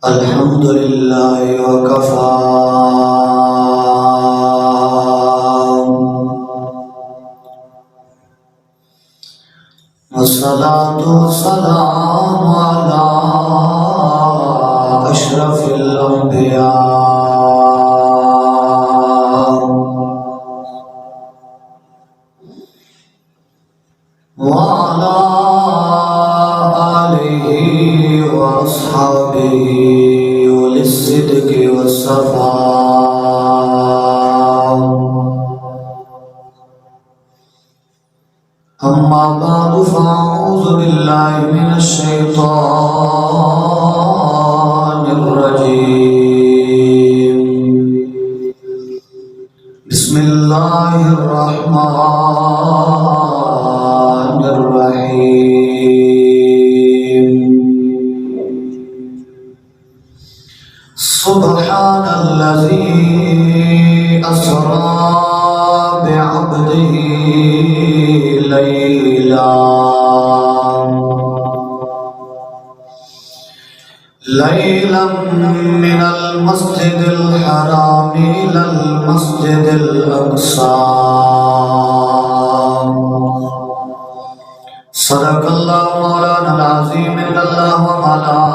الحمد لله وكفى والصلاة والسلام على أشرف الأنبياء وعلى آله وأصحابه أولي الصدق والصفاء. أما بعد فأعوذ بالله من الشيطان الرجيم. بسم الله الرحمن الرحيم. سبحان الذي أسرى بعبده ليلا من المسجد الحرام إلى المسجد الأقصى. صدق الله مولانا العظيم. إن الله وملائكته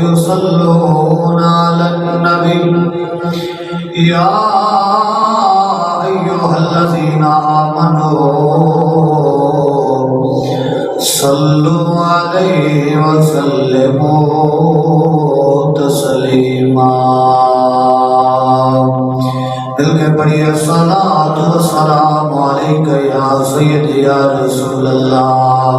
يصلون على النبي يا أيها الذين آمنوا صلوا عليه وسلموا تسلیما. دل کے پڑھیے الصلاۃ والسلام علیک یا سیدی یا رسول اللہ.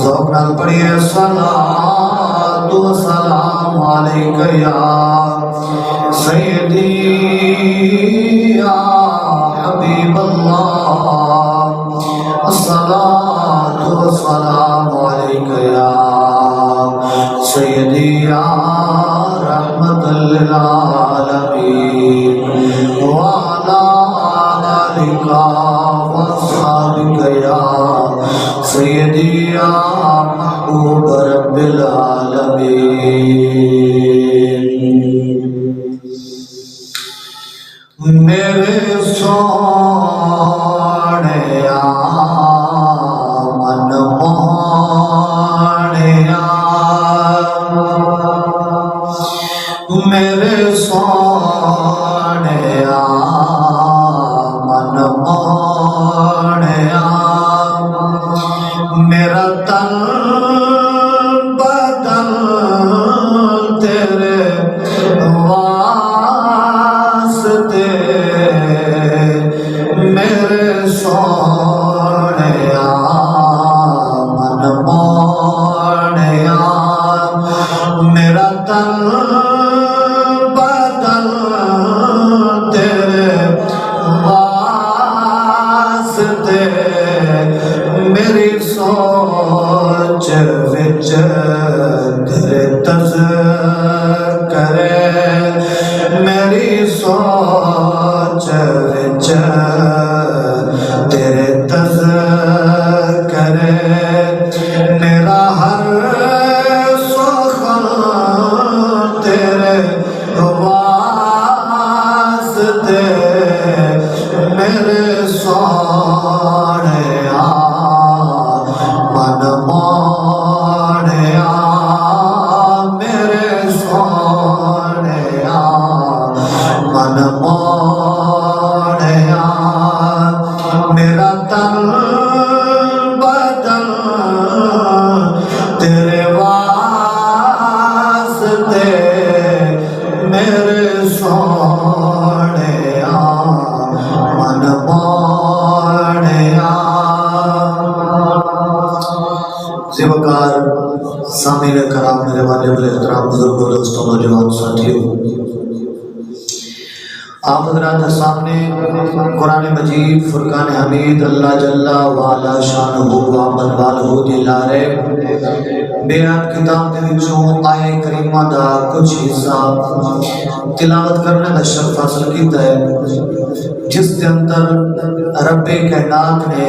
ذوق نال پڑھیے الصلاۃ والسلام علیک یا سیدی یا حبیب اللہ. الصلاۃ والسلام علیک یا سیدی یا رحمت للعالمین وعلی آلک واصحابک یا سیدی یا محبوب رب العالمین. میرے سونیا من مانیا میرے سونیا من مانیا میرا تن بدن تیرے واسطے میرے سونیا من مانیا میرا تن بدن تیرے واسطے میری سوچ وچ تیرے تذکرے میری سوچ وچ تیرے تذکرے میرا ہر سخن تیرے واسطے میرے سونیا من مانیا میرے سونیا من مانیا میرا تن بدن تیرے واسطے میرے سونیا من مانیا. زیبکار سامعین کرام، میرے والے احترام بزرگوں، دوستوں، نوجوان ساتھیوں، آپ حضرات کے سامنے قرآن مجید فرقان حمید اللہ جل وعلا شانہ وعمل والہ دلارے بیان کتاب دے وچوں آیے کریمہ دا کچھ حصہ تلاوت کرنے دا شرف حاصل کیتا ہے، جس کے اندر رب کائنات نے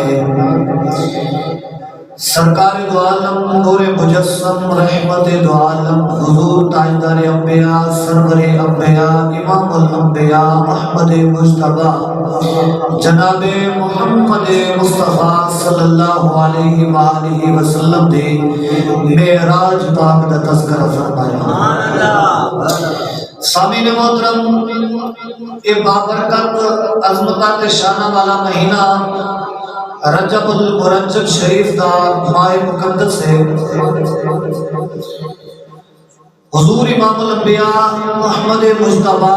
سرکار دو عالم نور مجسم رحمت دو عالم حضور تاجدار انبیاء سرور انبیاء امام الانبیاء محمد مجتبی جناب محمد مصطفیٰ صلی اللہ علیہ وآلہ وسلم دے معراج پاک دا تذکرہ فرمایا۔ سامعین محترم، یہ بابرکت عظمتات شانہ والا مہینہ رجب المرجب شریف دا ماہ مقدس ہے۔ حضور امام الانبیاء محمد مجتبی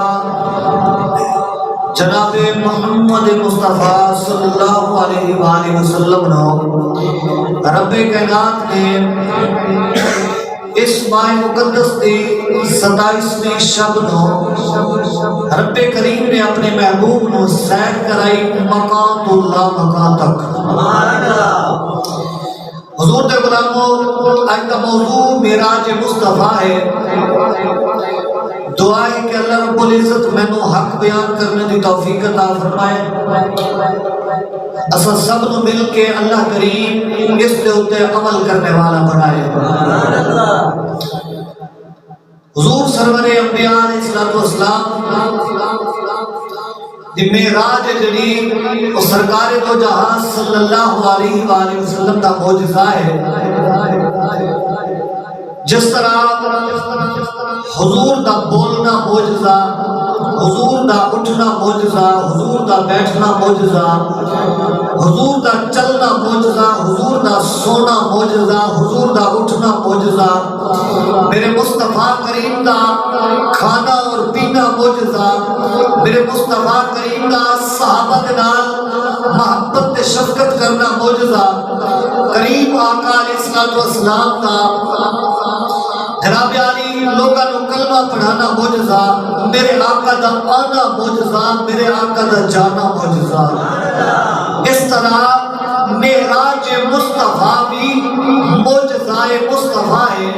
جناب محمد مصطفیٰ صلی اللہ علیہ وآلہ وسلم نو رب کائنات نے اس ماہ مقدس دی 27ویں شب نو رب کریم نے اپنے محبوب نو سیر کرائی مکان تو لا مکان تک۔ حضور دے غلاموں، آج کا موضوع معراج مصطفیٰ ہے۔ دعا ہے کہ اللہ رب العزت میں نو حق بیان کرنے دی توفیق عطا فرمائے، اسا سب نو مل کے اللہ کریم اس دے اوتے عمل کرنے والا بنائے۔ حضور سرور انبیاء علیہ السلام دی معراج جڑی وہ سرکار دو جہاں صلی اللہ علیہ وآلہ وسلم دا معجزہ ہے۔ جس طرح حضور دا بولنا معجزہ، حضور دا اٹھنا معجزہ، حضور دا بیٹھنا معجزہ، حضور دا چلنا معجزہ، حضور دا سونا معجزہ، حضور دا اٹھنا معجزہ، میرے مصطفیٰ کریم دا کھانا اور پینا معجزہ، میرے مصطفیٰ کریم دا صحابہ کے نال محبت شفقت کرنا معجزہ، کریم آقا علیہ السلام دا جناب علی لوگاں نو کلمہ پڑھانا معجزہ، میرے آقا دا آنا معجزہ، میرے آقا دا جانا معجزہ۔ اس طرح معراج مصطفیٰ بھی معجزہ مصطفیٰ ہے۔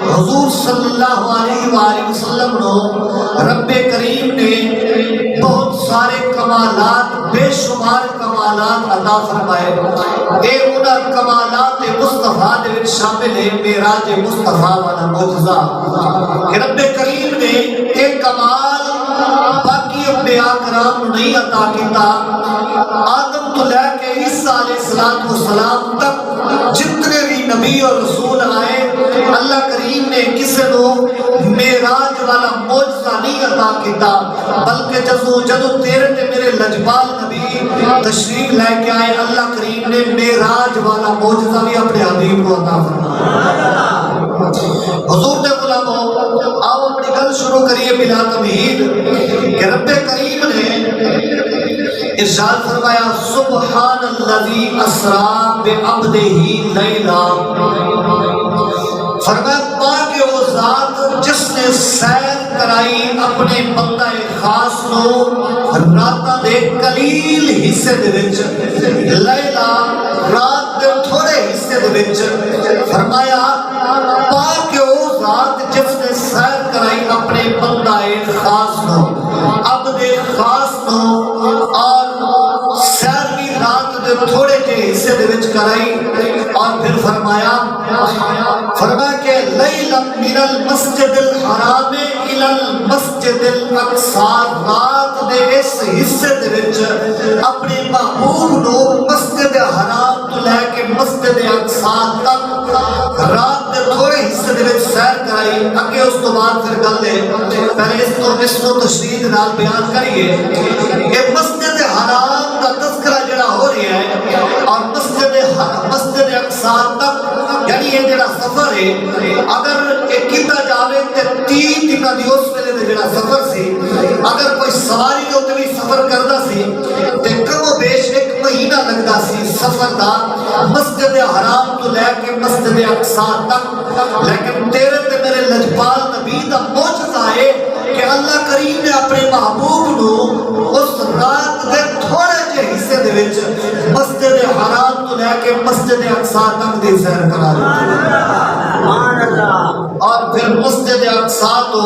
حضور صلی اللہ علیہ وآلہ وسلم نو رب کریم نے بہت سارے کمالات، بے شمار کمالات عطا فرمائے۔ اے انہاں کمالات مصطفیٰ دے وچ شامل ہے معراج مصطفیٰ والا معجزہ کہ رب کریم نے ایک کمال باقی انبیاء کرام نہیں عطا کیتا۔ آدم تو لے کے عیسیٰ علیہ السلام تک جتنے بھی نبی اور رسول آئے، اللہ کریم نے کسی نو معراج والا معجزہ نہیں عطا کیتا، بلکہ جدو تیرے تے میرے لجپال نبی تشریف لے کے آئے، اللہ کریم نے معراج والا معجزہ بھی اپنے حبیب کو عطا فرمایا۔ حضور دے غلاموں، آؤ اپنی گل شروع کریے بلا تمہید کہ رب کریم نے ارشاد فرمایا سبحان الذی اسری بعبدہ لیلا، فرمایا پاک وہ ذات جس نے سیر کرائی اپنے بندہ خاص نو راتاں دے قلیل حصے دے وچ، لیلا رات دے تھوڑے حصے دے وچ، فرمایا پاک وہ ذات جس نے سیر کرائی اپنے بندہ خاص نو، عبد خاص نو، اور سیر بھی رات دے تھوڑے کے حصے دے وچ کرائی، اور پھر فرمایا کہ لیلا من المسجد الحرام الى المسجد الاقصی، رات دے اس حصے دے وچ اپنے محبوب نو مسجد حرام تو لے کے مسجد اقصی تک رات دے تھوڑے حصے دے وچ سیر کرائی۔ اگے اس تو بعد پھر گل ہے، پہلے اس کو تشریح نال بیان کریے کہ مسجد حرام کا تذکرہ جڑا ہو رہا ہے اور مسجد اقصی تک، یعنی یہ جڑا سفر ہے اگر ایک کیتا جاوے تے 3 دن دی اس ویلے دے جڑا سفر سی، اگر کوئی سواری دے اوتے بھی سفر کردا سی تے کم و بیش 1 مہینہ لگدا سی سفر دا مسجد حرام تو لے کے مسجد اقصی تک۔ لیکن تیرے تے میرے لجپال نبی دا معجزہ ہے کہ اللہ کریم نے اپنے محبوب نو اس رات دے تھوڑے جے حصے دے وچ مسجد حرام تو لے کے مسجد اقصی تک دی سیر کرا دی، اور پھر مسجد اقصی تو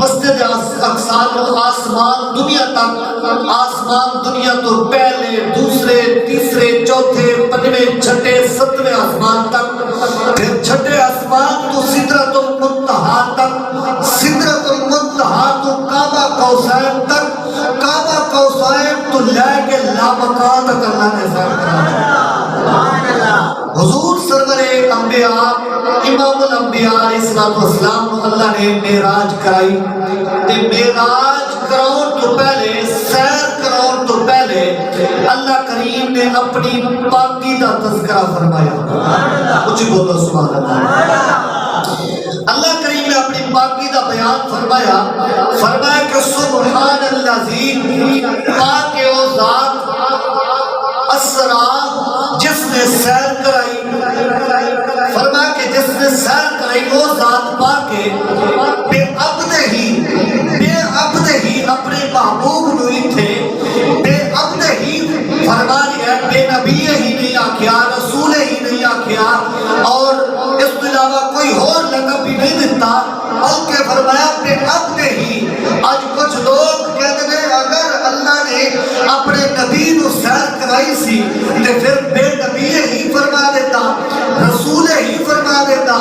مسجد اقصی کو آسمان دنیا تک، آسمان دنیا تو پہلے دوسرے تیسرے چوتھے پنجویں چھٹے ستویں آسمان تک، پھر چھٹے آسمان تو سدرۃ المنتہا تک، سدرۃ المنتہا تو کعبہ قوسین تک، کعبہ قوسین تو لے کے لامکان تک اللہ نے سیر کرا۔ حضور سرور انبیاء امام الانبیاء علیہ السلام کو اللہ نے معراج کرائی، تے معراج کراؤں تو پہلے، سیر کراؤں تو پہلے اللہ کریم نے اپنی پاکی دا تذکرہ فرمایا۔ کچھ بولو سبحان اللہ۔ اللہ کریم نے اپنی پاکی دا بیان فرمایا، فرمایا کہ سبحان الذی، پاک او ذات، اسرا جس نے سیر کرائی، فرمایا کہ جس نے سیر کرائی وہ ذات پاک بے عبدہ ہی اپنے محبوب نوئی تھے، بے عبدہ ہی فرما دیا، بے نبی ہی نہیں آکھیا، رسول ہی نہیں آکھیا، اور اس کے علاوہ کوئی اور لقب بھی نہیں دیتا، بلکہ فرمایا بے عبدہ ہی۔ آج کچھ لوگ کہتے ہیں اگر اللہ نے اپنے نبی کو سیر کرائی سی تو پھر بے نبی ہی فرما دیتا، رسول ہی فرما دیتا،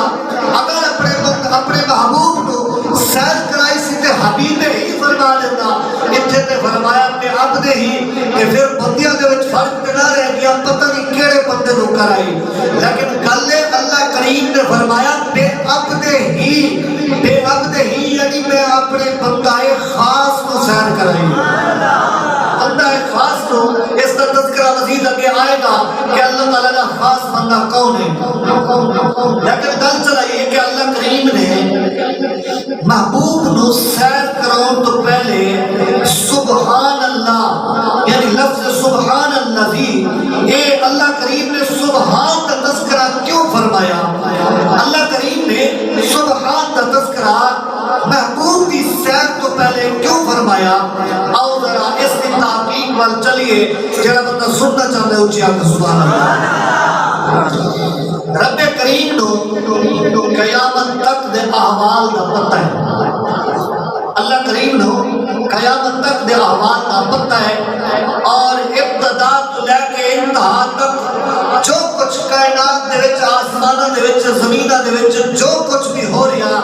اگر اپنے محبوب کو سیر کرائی سی تو حبیب ہی فرما دیتا، اتنے تے فرمایا بے عبدہ ہی، کہ پھر بندیاں دے وچ فرق نہ رہ گیا، پتہ نہیں کیڑے بندے نو کرائی، لیکن گل اللہ کریم نے فرمایا بے عبدہ ہی، بے عبدہ ہی یعنی میں اپنے بندہ خاص کو سیر کرائی۔ بندہ خاص کو اس کا تذکرہ مزید آگے آئے گا کہ اللہ تعالیٰ کا خاص بندہ کون ہے، لیکن گل چلائیے کہ اللہ کریم نے محبوب نو سیر کراؤں تو پہلے سبحان اللہ یعنی لفظ سبحان الذی، اے اللہ کریم نے سبحان کا تذکرہ کیوں فرمایا؟ اللہ کریم نے سبحان کا تذکرہ محبوب کی سیر تو پہلے کیوں فرمایا؟ آؤ ذرا اس کی تحقیق وال چلیے، جڑا بندہ سننا چاہتا ہے اونچی آکھ سبحان اللہ۔ رب کریم نو قیامت تک دے احوال دا پتہ ہے، اللہ کریم نو قیامت تک دے احوال دا پتہ ہے، اور ابتدا تو لے کے انتہا تک جو کچھ کائنات دے وچ، آسماناں دے وچ، زمیناں دے وچ جو کچھ بھی ہو رہا،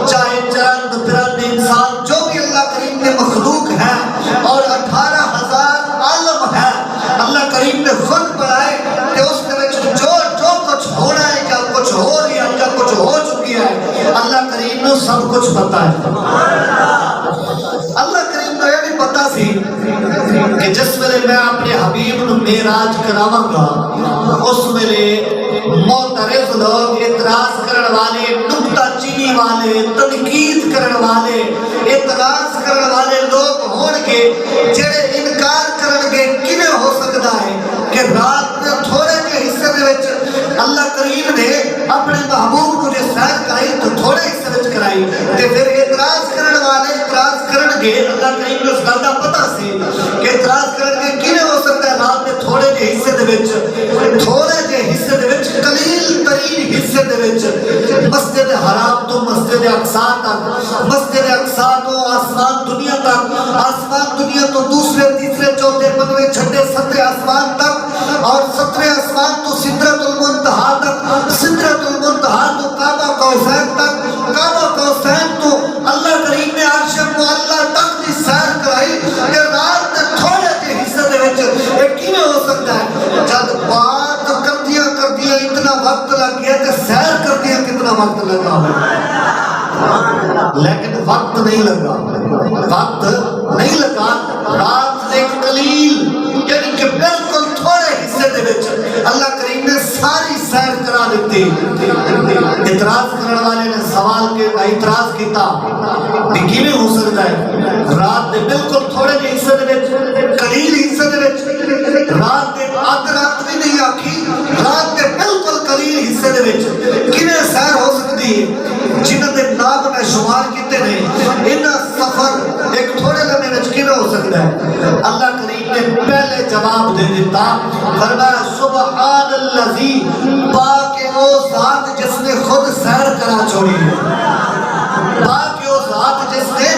چاہے چرند پرند انسان جو بھی اللہ کریم نے مخلوق ہے، اور 18,000 عالم ہے، اللہ کریم نے خود بنائے کہ اس کے وچ جو کچھ ہونا ہے، یا کچھ ہو رہا ہے، یا کچھ ہو چکی ہے، اللہ کریم نے سب کچھ پتا ہے۔ اللہ کریم نے یہ بھی پتا سی کہ جس ویلے میں اپنے حبیب نو معراج کراواں گا، اس ویلے معترض لوگ، اعتراض کرن والے، نکتہ چینی والے، تنقید کرن والے، اعتراض کرن والے لوگ ہون گے، جڑے انکار کرن گے کیویں ہو سکتا ہے کہ رات میں تھوڑے کے حصے دے وچ اللہ کریم نے اپنے محبوب کو جو سیر کرائی تو تھوڑے حصے وچ کرائی، تے پھر اعتراض کرن والے اعتراض کرن گے، اللہ کریم نے اس گل دا پتہ سی کہ اعتراض کرن گے کیویں ہو سکتا ہے رات میں تھوڑے جے حصے دے وچ، تھوڑے جے حصے دے وچ، قلیل ترین حصے دے وچ مسجد حرام تو مسجد اقصی تک، مسجد اقصی تو آسمان دنیا تک، آسمان دنیا تو دوسرے تیسرے چوتھے پنجویں چھٹے ستویں آسمان تک، اور ستویں آسمان تو سدرۃ المنتہا تک، سدرۃ المنتہا تو کعبہ قوسین تک، کعبہ قوسین تو اللہ کریم نے عرش معلیٰ تک دی سیر کرائی کہ رات کے تھوڑے جے حصے دے وچ یہ کیویں ہو سکتا ہے؟ جب بات کردیاں اتنا وقت لگ گیا کہ سیر کردیاں کتنا وقت لگا ہو، لیکن وقت نہیں لگا، وقت نہیں لگا، رات ایک قلیل یعنی کہ بالکل تھوڑے حصے دے وچ اللہ کریم نے ساری سیر کرا دیتی۔ اعتراض کرنے والے نے سوال کے اعتراض کیتا کہ کیویں ہو سکتا ہے رات دے بالکل تھوڑے جے حصے دے وچ، قلیل حصے دے وچ، رات دے آدھ رات بھی نہیں آکھی، رات دے بالکل قلیل حصے دے وچ کیویں سیر ہو سکتی ہے؟ جنہاں دے نام میں شمار کیتے نے، انہاں سفر ایک تھوڑے لمحے وچ کیویں ہو سکتا ہے؟ اللہ کریم نے پہلے جواب دے دیتا، فرمایا سبحان الذی، پاک وہ ذات جس نے خود سیر کرا چھوڑی ہے، پاک وہ ذات جس نے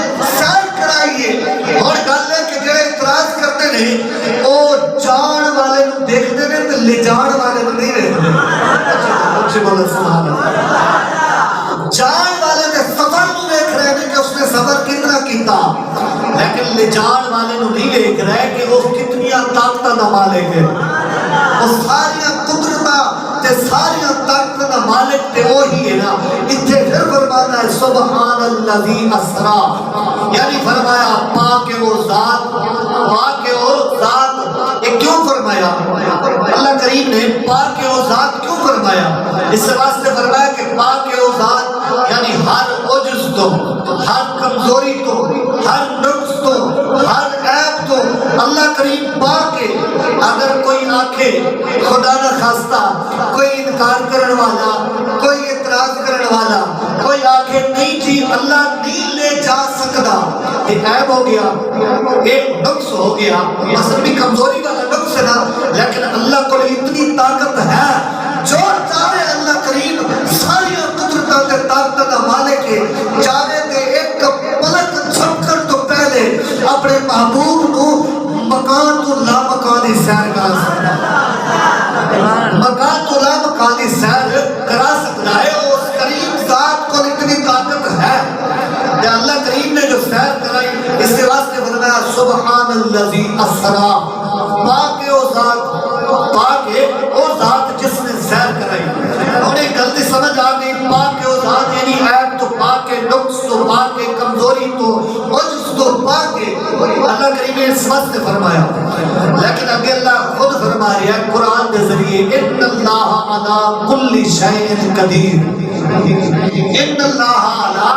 جان والے نہیں رہتے اچھے بولے سبحان اللہ جان والے نے سفر نو دیکھ رہے ہیں کہ اس نے سفر کتنا کیتا لیکن لے جان والے نو نہیں دیکھ رہے کہ وہ کتنی طاقت دا مالک ہے وہ ساری قدرت تے ساری طاقت دا مالک تے وہی ہے نا اتنے پھر فرماتا ہے سبحان الذی اسرا یعنی فرمایا پاک وہ ذات یہ کیوں فرمایا اللہ کریم نے پاک وہ ذات کیوں فرمایا اس واسطے فرمایا کہ پاک وہ ذات یعنی ہر عجز تو ہر کمزوری تو ہر نقص تو ہر عیب تو اللہ کریم پاک ہے اگر کوئی آنکھے خدا نہ خواستہ کوئی انکار کرنے والا کوئی اعتراض کرنے والا کوئی آنکھے نہیں تھی اللہ نہیں لے جا سکتا یہ عیب ہو گیا ایک نقص ہو گیا اصل بھی کمزوری والا نقص ہے نا لیکن اللہ کو اتنی طاقت ہے جو چاہے اللہ کریم ساری قدرتوں کے طاقت کا مالک ہے چاہے کہ ایک پلک جھپکن تو پہلے اپنے محبوب کو مکان تو لا مکانی سیر کرا سکتا مکان تو لا مکانی سیر کرا سکتا ہے اس کریم ذات کو اتنی طاقت ہے کہ اللہ کریم نے جو سیر کرائی اس کے واسطے فرمایا سبحان الذی اسرا پاک ہے وہ ذات جس نے سیر کرائی انہیں غلطی سمجھ آ گئی پاک ہے وہ ذات یعنی عیب تو پاک ہے نقص تو پاک ہے کمزوری تو عجز تو پاک ہے اللہ کریم نے اس واسطے فرمایا لیکن آگے اللہ خود فرما رہا ہے قرآن کے ذریعے ان اللہ علی کل شیء قدیر ان اللہ علی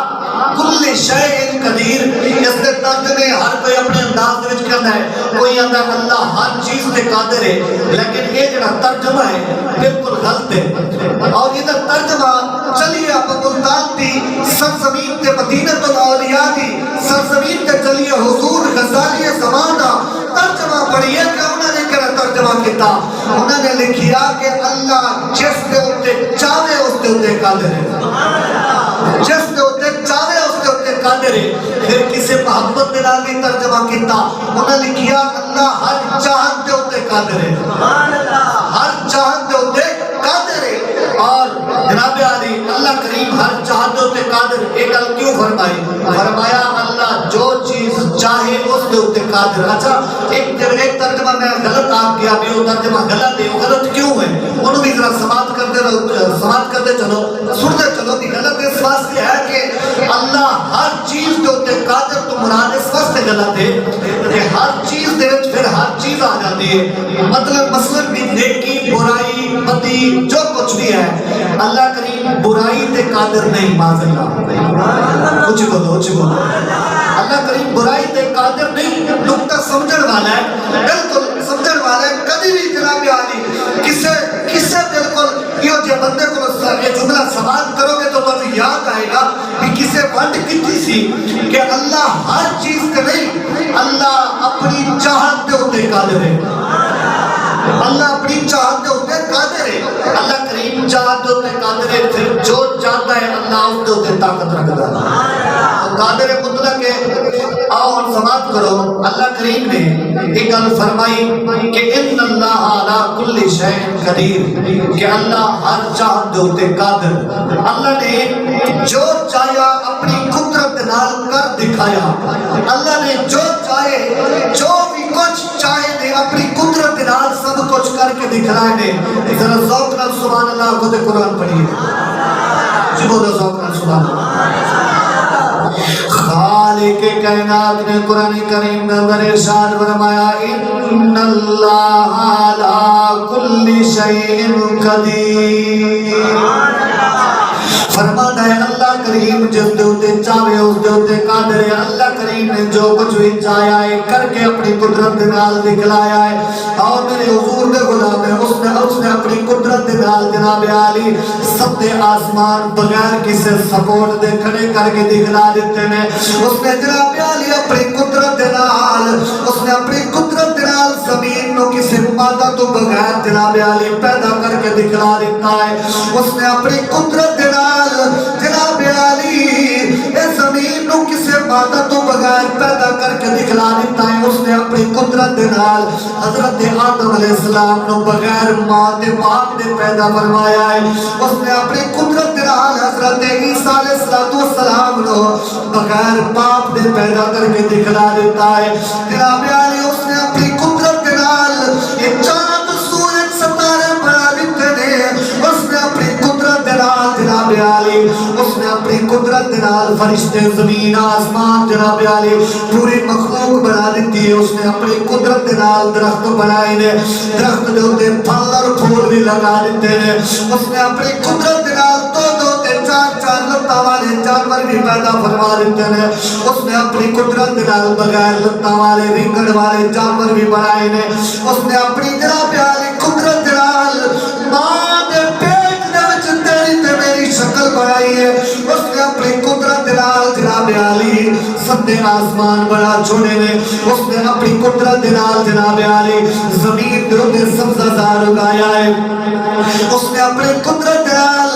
کل شیء قدیر اس کے ترجمے ہر کوئی اپنے انداز وچ کرنا ہے کوئی آتا ہے اللہ ہر چیز پہ قادر ہے لیکن یہ جڑا ترجمہ ہے بالکل غلط ہے اور یہ ترجمہ چلیے آپ ملتان دی سرزمین تے مدینۃ الاولیاء دی سرزمین تے چلیے حضور غزالی زمان دا ترجمہ پڑھیے کہ انہوں نے کیا ترجمہ کیتا انہوں نے لکھیا کہ اللہ جس دے ہوتے چاہے اس دے ہوتے قادر ہے جس دے ہوتے چاہے اس دے ہوتے قادر ہے پھر کسے محبت دے نال بھی ترجمہ کیتا انہوں نے لکھیا اللہ ہر چاہت دے ہوتے قادر ہے ہر چاہت دے ہوتے قادر ہے اور جناب علی اللہ کریم ہر چاہت دے ہوتے قادر ایک گل کیوں فرمائی فرمایا اللہ جو چیز چاہے اس دے ہوتے قادر اچھا ایک ترجمہ میں غلط آپ کیا بھی وہ ترجمہ غلط ہے وہ غلط کیوں ہے انہوں بھی ذرا سماعت کرتے چلو سنتے چلو کہ غلط اس واسطے ہے کہ اللہ ہر چیز دے ہوتے قادر تو مراد اس واسطے غلط ہے کہ ہر چیز دے پھر ہر چیز آ جاتی ہے مطلب مثلا بھی نیکی برائی بدی جو کچھ بھی ہے اللہ کریم برائی تے قادر نہیں معاذ اللہ کچھ بولو اللہ کریم برائی تے قادر نہیں نقطہ سمجھن والا ہے بالکل سمجھن والا ہے کبھی بھی جناب عالی کسے بالکل یہ جو بندے کو یہ جملہ سماعت کرو گے تو تمہیں یاد آئے گا کہ کسے ونڈ کتنی سی کہ اللہ ہر چیز کے نہیں اللہ اپنی چاہت دے ہوتے قادر ہے اللہ اپنی چاہت دے ہوتے قادر ہے اللہ کریم چاہت دے ہوتے قادر ہے پھر جو چاہتا ہے اللہ اس دے ہوتے طاقت رکھتا ہے قادر مطلق ہے آؤ اور سماعت کرو اللہ کریم نے ایک گل فرمائی کہ ان اللہ علی کل شیء قدیر کہ اللہ ہر چاہت دے ہوتے قادر اللہ نے جو چاہیا اپنی قدرت نال کر دکھایا اللہ نے جو چاہے جو بھی کچھ چاہے نے اپنی قدرت نال سب کچھ کر کے دکھلائے نے ذرا ذوق نال سبحان اللہ کو قرآن پڑھیے جی بولو ذوق نال سبحان اللہ خالق کائنات نے قرآن کریم میں اندر ارشاد فرمایا ان اللہ علی کل شیء قدیر فرماتا ہے اللہ کریم جس دے ہوتے چاہے اس دے ہوتے قادر ہے اللہ کریم نے جو کچھ بھی چاہیا ہے کر کے اپنی قدرت نال دکھلایا ہے اور میرے حضور دے غلام ہے اس نے اپنی قدرت نال جناب عالی سب دے آسمان بغیر کسی سپورٹ دے کھڑے کر کے دکھلا دیتے ہیں اس نے جناب عالی اپنی قدرت نال اس نے اپنی قدرت نال زمین نو کسی مادہ تو بغیر جناب علی پیدا کر کے دکھلا دیتا ہے اس نے اپنی قدرت دلال جناب علی اس زمین نو کسے مادہ تو بغیر پیدا کر کے دکھلا دیتا ہے اس نے اپنی قدرت دلال حضرت آدم علیہ السلام نو بغیر ماں دے باپ دے پیدا فرمایا ہے اس نے اپنی قدرت دلال حضرت عیسیٰ علیہ السلام نو بغیر باپ دے پیدا کر کے دکھلا دیتا ہے جناب علی اس نے اپنی قدرت دلال یہ چاند سورج ستارے بنا دیتے نے اس نے اپنی قدرت دلال جناب علی اس نے اپنی قدرت دلال فرشتے زمین آسمان جناب علی پوری مخلوق بنا دیتی ہے اس نے اپنی قدرت دلال درخت بنائے نے درخت دے ہوتے پھل اور پھول بھی لگا دیتے ہیں اس نے اپنی قدرت دلال دو چار لتا والے جانور بھی پیدا فرما دیتے ہیں اس نے اپنی قدرت دلال بغیر لتا والے رنگڑ والے جانور بھی بنائے نے اس نے اپنی جناب علی قدرت دلال ماں دے پیٹ دے وچ تیری تے میری شکل بنائی ہے اس نے اپنی قدرت دلال جناب علی ستے آسمان بنا چھوڑے نے اس نے اپنی قدرت دلال جناب علی زمین دے اوپر سبزہ زار اگایا ہے اس نے اپنی قدرت دلال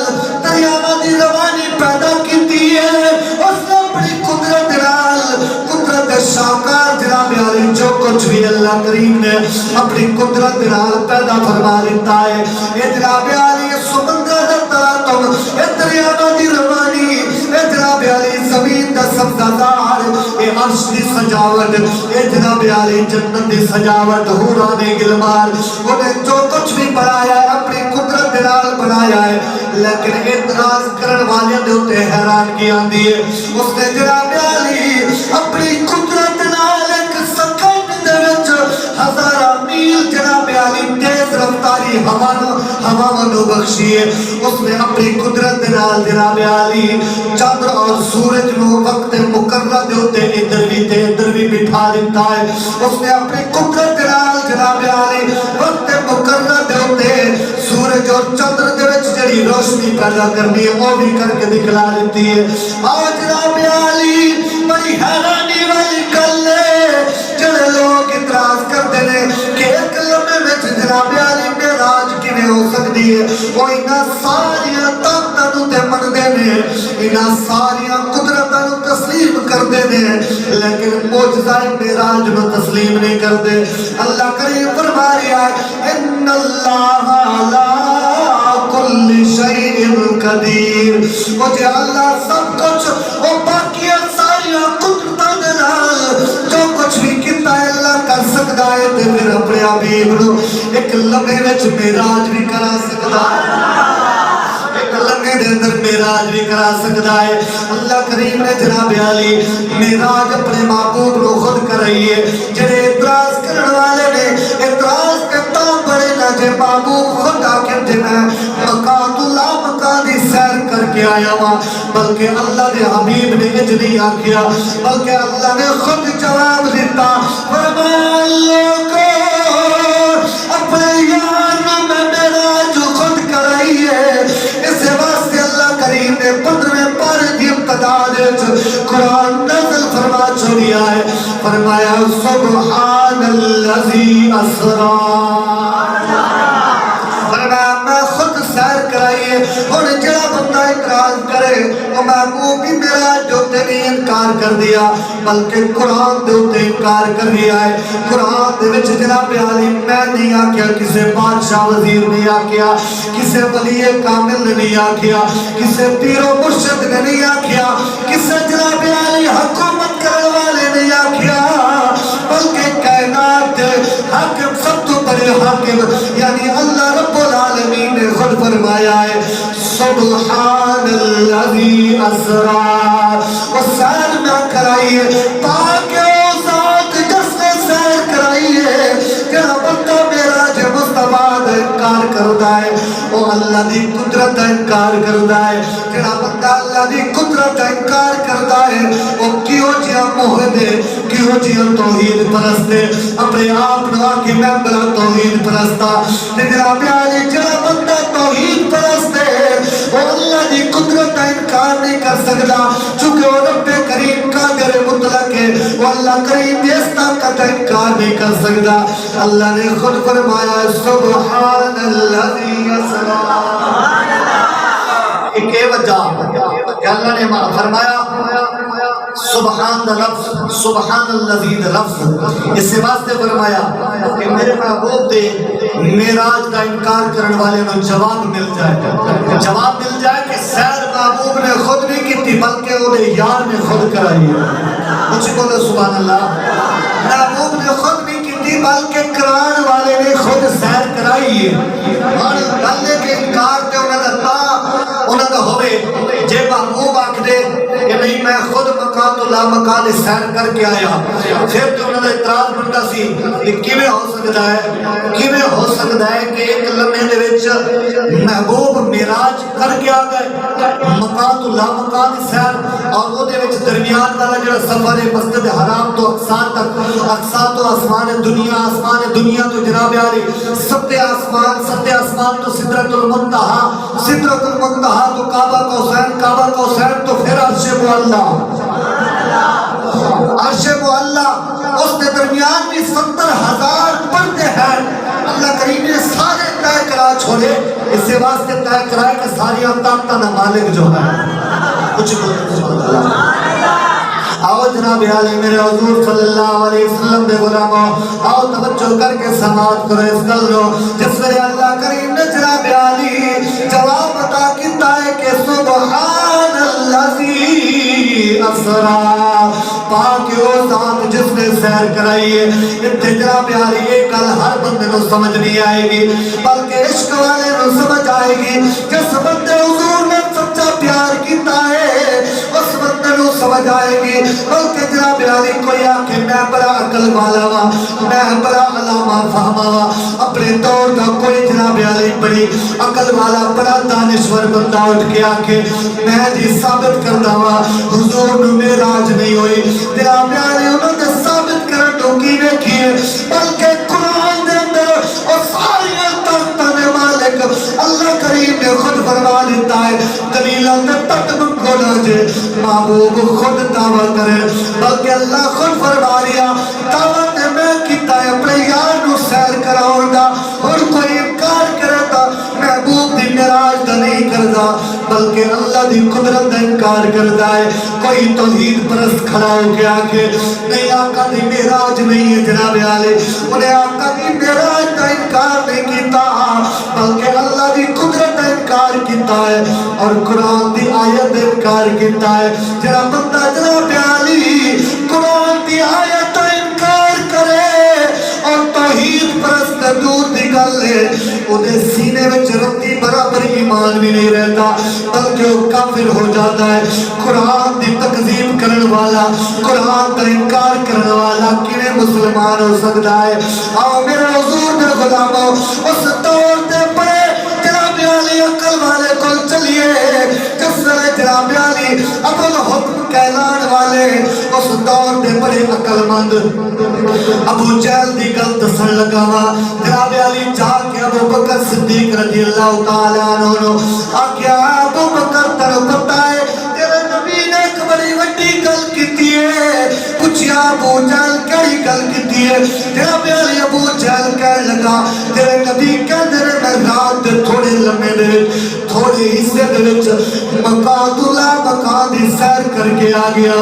دریاواں دی روانی پیدا کیتی ہے اس نے اپنی قدرت دلال قدرت شاکار جناب علی جو کچھ بھی اللہ کریم نے اپنی قدرت دلال پیدا فرما دیتا ہے اے جناب علی سمندر دا تلاطم اے دریاواں دی روانی اے جناب علی زمین دا سبزہ زار اے عرش دی سجاوٹ اے جناب علی جنت دی سجاوٹ حوران گلمار انہیں جو کچھ بھی بنایا ہے اپنی قدرت دلال بنایا ہے لیکن اعتراض کرن والے دے ہوتے حیران کی آندی ہے اس نے جناب علی اپنی قدرت دلال ایک سکند دے وچ ہزارہ میل جناب علی تیز رفتاری ہوا نو بخشی ہے اس نے اپنی قدرت دلال جناب علی چاند اور سورج نو وقت مقررہ دے ہوتے ادھر بھی بٹھا دیتا ہے اس نے اپنی قدرت دلال جناب علی وقت مقررہ دے ہوتے سورج اور چندر دے وچ جڑی روشنی پیدا کرنی ہے وہ بھی کر کے دکھلا دیتی ہے آج جناب علی بڑی حیرانی والی گل ہے جڑے لوگ اعتراض کرتے ہیں کہ ایک لمحے وچ جناب علی معراج کیویں ہو سکتی ہے وہ انہاں ساریاں طاقتاں نوں تے مندے نے انہاں ساریاں قدرتاں نوں تسلیم کردے نے لیکن معجزہ معراج نوں تسلیم نہیں کردے اللہ کریم فرما رہا ہے ان اللہ علی کل شیء قدیر مجھے اللہ سب کچھ وہ باقی ساریاں قدرتاں دے نال جو کچھ بھی کیتا ہے اللہ کر سکتا ہے تے پھر اپنے حبیب نو ایک لمحے وچ معراج بھی کرا سکتا ہے ایک لمحے دے اندر معراج بھی کرا سکتا ہے اللہ کریم نے جناب علی معراج اپنے محبوب نو خود کرائی ہے جڑے اعتراض کرن والے نے اعتراض کرتا بڑے نہ جے محبوب خود آ کے تے میں مکان اللہ مکان دی سیر کر کے آیا ہوا بلکہ اللہ دے حبیب نے اج نہیں آکھیا بلکہ اللہ نے خود جواب دیتا فرمایا اللہ کو اپنے یار میں معراج خود کرائی ہے اس واسطے اللہ کریم نے 15ویں پارے دی ابتدا وچ قرآن نازل فرما چھوڑیا ہے فرمایا سبحان الذی اسرا فرمایا میں خود سیر کرائیے اور جڑا بندہ اعتراض کرے وہ محبوب بھی معراج ہوتے نہیں انکار کر دیا بلکہ قرآن دے ہوتے انکار کر دیا ہے قرآن دے وچ جناب علی میں نہیں آکیا کسے بادشاہ وزیر نہیں آکیا کسے ولی کامل نے نہیں آکیا کسے پیر و مرشد نے نہیں آکیا کسے جناب علی حکومت کرنے والے نہیں آکیا بلکہ کائنات حاکم سب تو بڑے حاکم یعنی اللہ رب العالمین نے خود فرمایا ہے سبحان الذی اسرا وہ سیر نہ کرائیے تاکہ وہ ذات جس نے سیر کرائیے جہاں بندہ معراج مصطفیٰ دا انکار کرتا ہے وہ اللہ دی قدرت دا انکار کرتا ہے جہاں بندہ اللہ دی قدرت دا انکار کرتا ہے وہ کیوں جہاں موحدے کیوں جہاں توحید پرستے اپنے آپ نو آکے میں بلا توحید پرستا جناب علی جہاں بندہ توحید پرستے وہ اللہ دی قدرت کا انکار نہیں کر سکتا چونکہ وہ رب کریم قادر مطلق ہے، وہ اللہ کریم اس طاقت انکار نہیں کر سکتا۔ اللہ نے خود فرمایا سبحان الذی اسریٰ۔ ایک وجہ کہ اللہ نے فرمایا سبحان لفظ، سبحان الذی لفظ، اس سے واسطے فرمایا کہ میرے محبوب دے معراج کا انکار کرنے والے کو جواب مل جائے کہ سیر محبوب نے خود نہیں کی تھی بلکہ وہ یار نے خود کرائی ہے۔ مجھے بولے سبحان اللہ، محبوب نے خود نہیں کی تھی بلکہ کران والے نے خود سیر کرائی ہے۔ اور اللہ کے انکار تے انہوں نے ہوئے جے محبوب آکھ دے کہ نہیں میں خود مکان تو لا مکان سیر کر کے آیا، پھر تو انہوں نے اعتراض بنتا سی کہ کیویں ہو سکتا ہے کہ ایک لمحے دے وچ محبوب معراج کر کے آ گئے مکان تو لا مکان سیر، اور وہ دے وچ درمیان والا جڑا سفر ہے مسجد حرام تو اقصا تک، اقصا تو آسمان دنیا تو جناب عالی ستے آسمان تو سدرۃ المنتہا تو کعبہ کوثر تو پھر عرش معلی، اس کے درمیان بھی 70,000 پردے ہیں۔ اللہ کریم نے سارے طے کرا چھوڑے، اس سے واسطے طے کرائے کہ ساری طاقتوں کا مالک جو ہے کچھ آؤ جناب عالی میرے حضور صلی اللہ علیہ وسلم دے غلاموں، آؤ توجہ کر کے سماعت کرو اس گل نو جس میں اللہ کریم نے جناب عالی جواب عطا کیتا ہے کہ سبحان الذی اسریٰ، پاک وہ ذات جس نے سیر کرائی ہے۔ اتنے جناب عالی ایک گل ہر بندے کو سمجھ نہیں آئے گی بلکہ عشق والے کو سمجھ آئے گی، جس بندے حضور نے سچا پیار کیتا ہے اس بندے کو سمجھ آئے گی۔ بلکہ جناب عالی کوئی آکھے میں بڑا عقل والا وا، میں بڑا علامہ فہما وا، اپنے دور کا کوئی جناب عالی بڑی عقل والا بڑا دانشور بندہ اٹھ کے آکھے میں جی ثابت کرتا وا حضور نو معراج نہیں ہوئی، جناب عالی انہوں نے ثابت کرن تو کی ویکھی ہے بلکہ قرآن دے اندر اور ساری طاقتاں دے مالک اللہ کریم نے خود فرما دیتا ہے، دلیلاں تے تک منگو نہ جے محبوب خود دعویٰ کرے بلکہ اللہ خود فرما رہا دعوت میں کیتا ہے اپنے یار نو سیر کراؤں گا، اور کوئی انکار کرے گا محبوب دی معراج دا نہیں کردا بلکہ اللہ دی قدرت دا انکار کردا ہے۔ کوئی توحید پرست کھڑا ہو کے آکے نہیں آقا دی معراج نہیں ہے جناب عالی، انہیں آقا دی معراج دا انکار نہیں کیتا بلکہ اللہ دی قدرت دا انکار کیتا ہے اور قرآن دی آیت دا انکار کیتا ہے۔ جناب بندہ جناب عالی قرآن دی آیت دا انکار کرے اور توحید پرست دور دی گل ہے انہیں سینے میں رتی برابر ایمان بھی نہیں رہتا بلکہ وہ کافر ہو جاتا ہے۔ قرآن دی تکذیب کرن والا، قرآن کا انکار کرن والا کنے مسلمان ہو سکتا ہے؟ آؤ میرے حضور دے غلاموں اس دور دے پڑے جناب عالی عقل والے کو چلیے جس سے جناب عالی ابو الحکم کہلان والے اس دور دے بڑے عقل مند ابو جہل دی گل دسن لگا وا جناب عالی جا کے ابو بکر صدیق رضی اللہ تعالیٰ عنہ آکیا ابو بکر تنو پتہ ہے تیرے نبی نے ایک بڑی وڈی گل کیتی ہے، پوچھیا ابو جہل کئی گل کیتی ہے؟ جناب عالی ابو جہل کہنے لگا تیرے نبی کہندے نے میں رات دے تھوڑے لمحے دے تھوڑے حصے دے وچ مکان تو لا مکان دی سیر کر کے آ گیا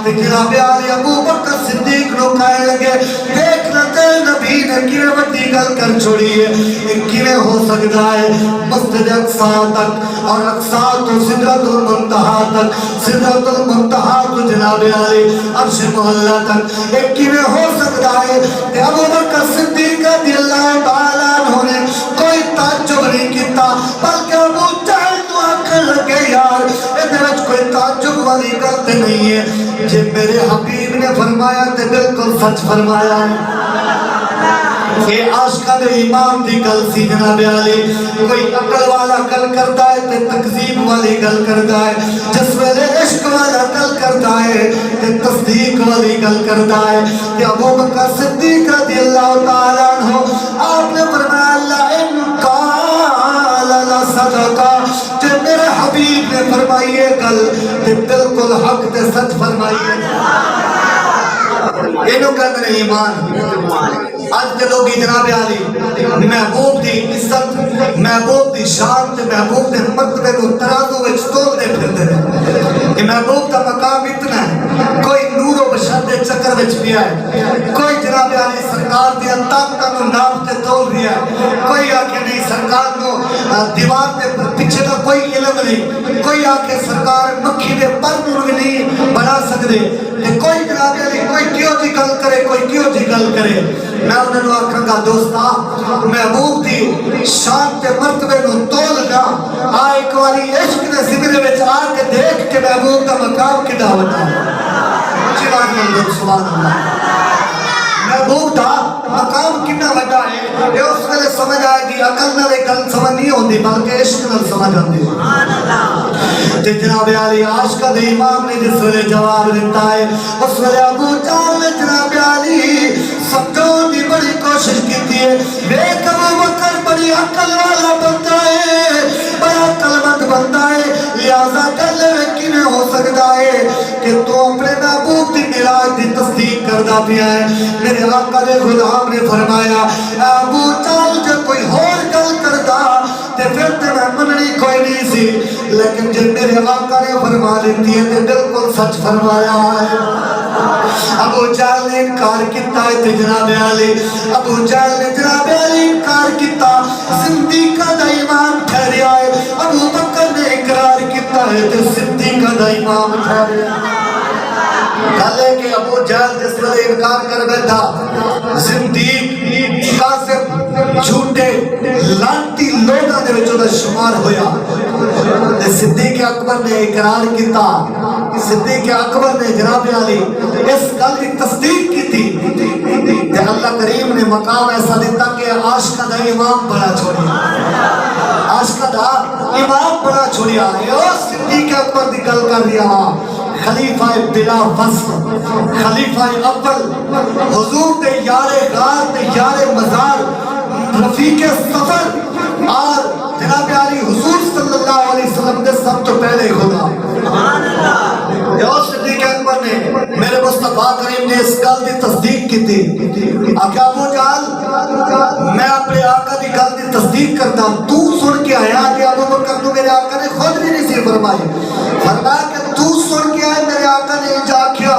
تے جناب عالی ابو بکر صدیق نو کہنے لگے دیکھ نہ تیرے نبی نے کیویں وڈی گل کر چھوڑی ہے، یہ کیویں ہو سکتا ہے مسجد اقصا تک اور اقصا تو سدرۃ المنتہا تک، سدرۃ المنتہا تو جناب عالی عرش معلی تک، یہ کیویں ہو سکتا ہے؟ کہ ابو بکر صدیق رضی اللہ تعالیٰ عنہ نے کوئی تعجب نہیں کیتا بلکہ ابو جہل تو آکھن لگے یار ادھر وچ کوئی تعجب والی گل تے نہیں ہے، جے میرے حبیب نے فرمایا تے بالکل سچ فرمایا ہے۔ یہ عاشقہ دے امام دی گل سی جناب عالی، کوئی عقل والا گل کرتا ہے تے تکذیب والی گل کرتا ہے، جس ویلے عشق والا گل کرتا ہے تے تصدیق والی گل کرتا ہے۔ کہ ابو بکر صدیق رضی اللہ تعالیٰ عنہ آپ نے فرمایا اللہ ان قال لصدقہ، کہ میرے حبیب نے نے فرمائیے گل تے بالکل حق تے سچ فرمائیے اینو کہتے ہیں ایمان آج کے لوگ جناب علی محبوب دی عزت محبوب دی شان تے محبوب دے مرتبے کو ترازو وچ تول دے پھردے ہیں کہ محبوب دا مقام اتنا ہے کوئی نور و بشر دے چکر وچ پیا ہے کوئی جناب علی سرکار دی طاقتاں نو ناپ تے تول رہا ہے کوئی آکے نہیں سرکار نو دیوار دے پیچھے دا کوئی علم نہیں کوئی آکے سرکار مکھی دے پر نو نہیں بنا سکدے تے کوئی جناب علی کوئی کیوں جی گل کرے کوئی کیوں جی گل کرے میں انہوں نے آکھاں گا دوستا محبوب دی شان تے مرتبے نو تول گا ایک والی عشق نے زمرے وچ آ کے دیکھ کے محبوب دا مقام کی دعوت ہے چلاک مندر سبحان اللہ محبوب دا مقام کتنا بڑا ہے یہ اس ویلے سمجھ آئے گی عقل نال گل سمجھ نہیں ہوندی بلکہ عشق نال سمجھ آندی تے جناب علی عاشقاں دے امام نے جس ویلے جواب دیتا ہے اس ویلے ابو جہل نے جناب علی سمجھاؤن دی بڑی کوشش کی ہے دیکھ ابو بکر بڑی عقل والا بندہ ہے بڑا عقل مند بندہ ہے لہذا گل کیویں ہو سکتا ہے کہ تو اپنے محبوب دی معراج دی تصدیق کردا پیا ہے میرے آقا نے غلام نے فرمایا ابو جہل جو کوئی اور گل کردا تے پھر تے میں مننی کوئی نہیں سی لیکن جب میرے آقا نے فرما دیتی ہے تے بالکل سچ فرمایا ہے ابو جہل نے انکار کیتا ہے تے جناب علی ابو جہل نے جناب علی انکار کیتا صدیقہ دا امام ٹھہریا ہے ابو بکر نے اقرار کیتا ہے تے صدیقہ دا امام ٹھہریا گل ہے کہ ابو جہل جس طرح انکار کر بیٹھا صدیق کاذب جھوٹے لانتی لوگاں دے وچوں دا شمار ہویا تے صدیق اکبر نے اقرار کیتا صدیق اکبر نے جناب علی اس گل دی تصدیق کیتی تے اللہ کریم نے مقام ایسا دیتا کہ عاشقاں دا امام بنا چھوڑیا عاشقاں دا امام بنا چھوڑیا او صدیق اکبر دی گل کر رہا خلیفہ بلا وصف خلیفہ اول حضور دے یار غار دے یار مزار رفیق سفر اور جناب علی حضور صلی اللہ علیہ وسلم دے سب تو پہلے خدا سبحان اللہ یہ صدیق اکبر نے میرے مصطفیٰ کریم نے اس گل دی تصدیق کی تھی آقا ابو جہل میں اپنے آقا دی گل دی تصدیق کرتا ہوں تو سن کے آیا کہ ابو بکر تو میرے آقا نے خود بھی نہیں سی فرمائی فرمایا کہ تو سن کے آئے میرے آقا نے انجا کیا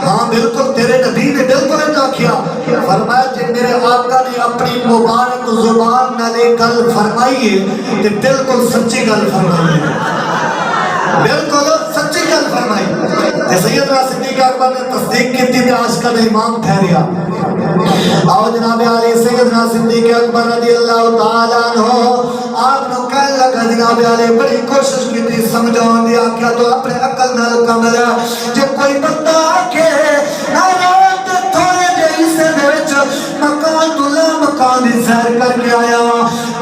ہاں بالکل تیرے نبی نے بالکل انجا کیا فرمایا کہ میرے آقا نے اپنی مبارک زبان نالے گل فرمائی ہے کہ بالکل سچی گل فرمائی ہے بالکل سچی گل فرمائی کہ سیدنا صدیق اکبر نے تصدیق کی تھی کہ عاشقاں دا امام ٹھہریا آؤ جناب علی سیدنا صدیق اکبر رضی اللہ تعالیٰ عنہ آپ نو کہنے لگا جناب علی بڑی کوشش کی تھی سمجھاؤں دی آکھیا تو اپنے عقل نال کم ہے جب کوئی بندہ آکے نارات تھوڑے جہی سے وچ مکان دلہ مکان دی سیر کر کے آیا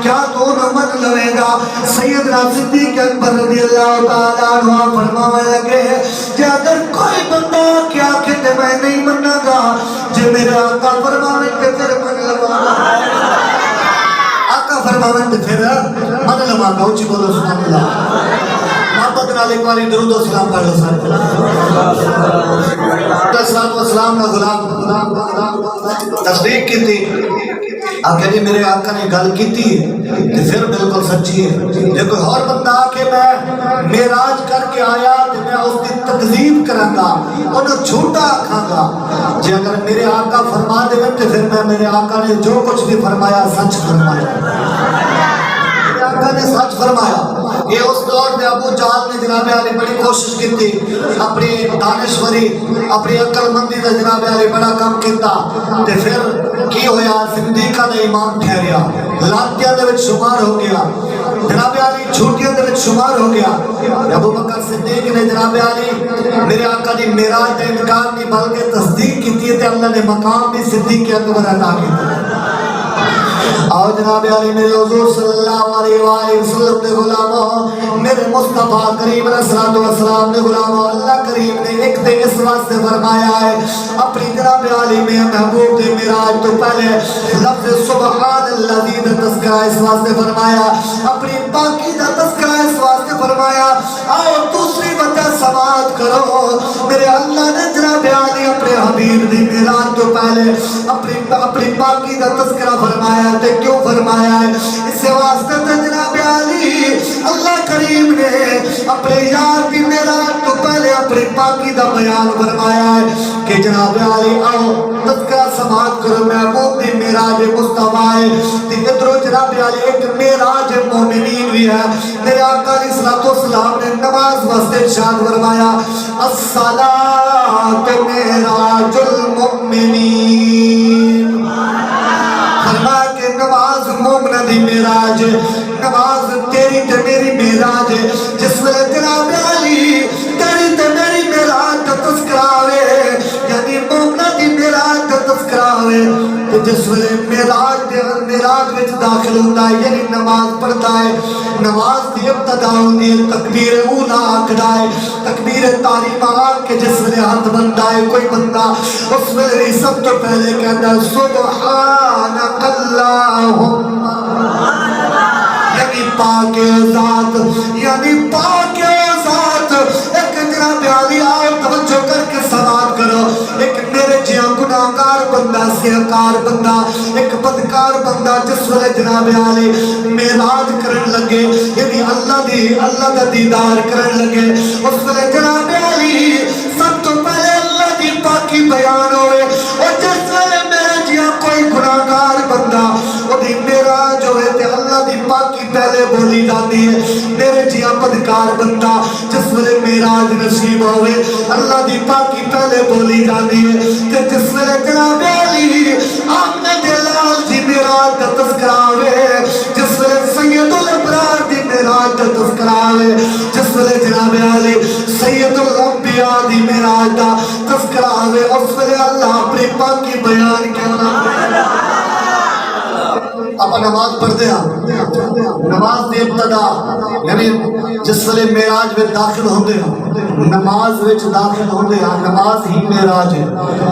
کیا تو نہ من لوے گا سیدنا صدیق اکبر رضی اللہ تعالیٰ عنہ فرمانے لگے کہ اگر کوئی بندہ کیا کہتے میں نہیں مننا گا جو میرا آقا فرمانے کے پھر من لوا آقا فرمانے کے پھر من لوا گا اچھی بولو سبحان اللہ محبت نالے کواری درود و سلام پڑھ لو سلام و سلام نہ غلام تصدیق کی تھی آکھے جی میرے آقا نے گل کی تھی کہ پھر بالکل سچی ہے جب کوئی اور بندہ آکے میں معراج کر کے آیا تو میں اس کی تکذیب کروں گا انہوں جھوٹا کھاں گا جی اگر میرے آقا فرما دے تو پھر میں میرے آقا نے جو کچھ بھی فرمایا سچ فرمایا میرے آقا نے سچ فرمایا یہ اس دور میں ابو جہل نے جناب علی بڑی کوشش کی تھی اپنی دانشوری اپنی عقل مندی کا جناب علی بڑا کام کیتا تے پھر کی ہویا صدیقہ دا امام ٹھہریا لانتیاں دے وچ شمار ہو گیا جناب علی جھوٹیاں دے وچ شمار ہو گیا ابو بکر صدیق نے جناب علی میرے آقا دی معراج دا انکار نہیں بلکہ تصدیق کی تھی تے اللہ نے مقام بھی صدیق اکبر عطا کیتا آؤ جناب علی میرے حضور صلی اللہ علیہ وآلہ وسلم نے غلاموں میرے مصطفیٰ کریم علیہ السلام نے غلاموں اللہ کریم نے ایک دے اس واسطے فرمایا ہے اپنی جناب علی میں محبوب دے معراج تو پہلے لفظ سبحان اللہ دا تذکرہ اس واسطے فرمایا اپنی باقی دا تذکرہ اس واسطے فرمایا کرو میرے اللہ نے جناب علی اپنے حبیب دی معراج تو پہلے اپنی پاکی کا تذکرہ فرمایا ہے تے کیوں فرمایا ہے اس واسطے تے جناب علی اللہ کریم نے اپنے یار کی معراج تو پہلے اپنی پاکی دا بیان فرمایا ہے کہ جناب علی آؤ تذکرہ سماعت کرو محبوب دی معراج مصطفیٰ ہے تے ادھر جناب علی ایک معراج مومنین بھی ہے میرے آقا علیہ السلام نے نماز واسطے ارشاد فرمایا الصلاۃ معراج المؤمنین فرمایا کہ نماز مومنہ دی معراج نماز تیری تے میری معراج جس ویلے جناب علی تیری تے میری معراج کا تذکرہ ہوئے یعنی مومنہ دی معراج کا تذکرہ ہوئے تو جس ویلے معراج وچ داخل ہوتا ہے یعنی نماز پڑھتا ہے نماز دی ابتدا ہوتی ہے تکبیر اولا آکھدا ہے تکبیر تحریمہ آکھ کے جس ویلے ہاتھ بنتا ہے کوئی بندہ اس ویلے سب تو پہلے کہتا ہے سبحانک اللہم یعنی پاک ذات یعنی پاک ذات ایک جناب علی آؤ توجہ کر کے سماعت کرو ایک میرے جیاں گناہگار بندہ سیاکار بندہ ایک بدکار بندہ جس ویلے جناب علی معراج کرن لگے یعنی اللہ دا دیدار کرن لگے اس ویلے جناب علی سب تو پہلے اللہ دی پاکی بیان ہوئے اور جس ویلے میرے جیاں کوئی گناہگار بندہ وہ دی معراج ہوئے تے اللہ دی پاکی پہلے بولی جاتی ہے میرے جیاں بدکار بندہ جس ویلے معراج نصیب ہوئے اللہ دی پاکی پہلے بولی جاتی ہے تے جس ویلے جناب علی آمنے دلال دی معراج کا تذکرہ ہوئے جس ویلے سید الابرار دی معراج کا تذکرہ ہوئے جس ویلے جناب علی سید الانبیاء دی معراج کا تذکرہ ہوئے اس ویلے اللہ اپنی پاکی بیان کرنا اپا نماز پڑھتے ہیں نماز دی ابتدا یعنی جس ویلے معراج میں داخل ہوندے ہیں نماز وچ داخل ہوندے ہیں نماز ہی معراج ہے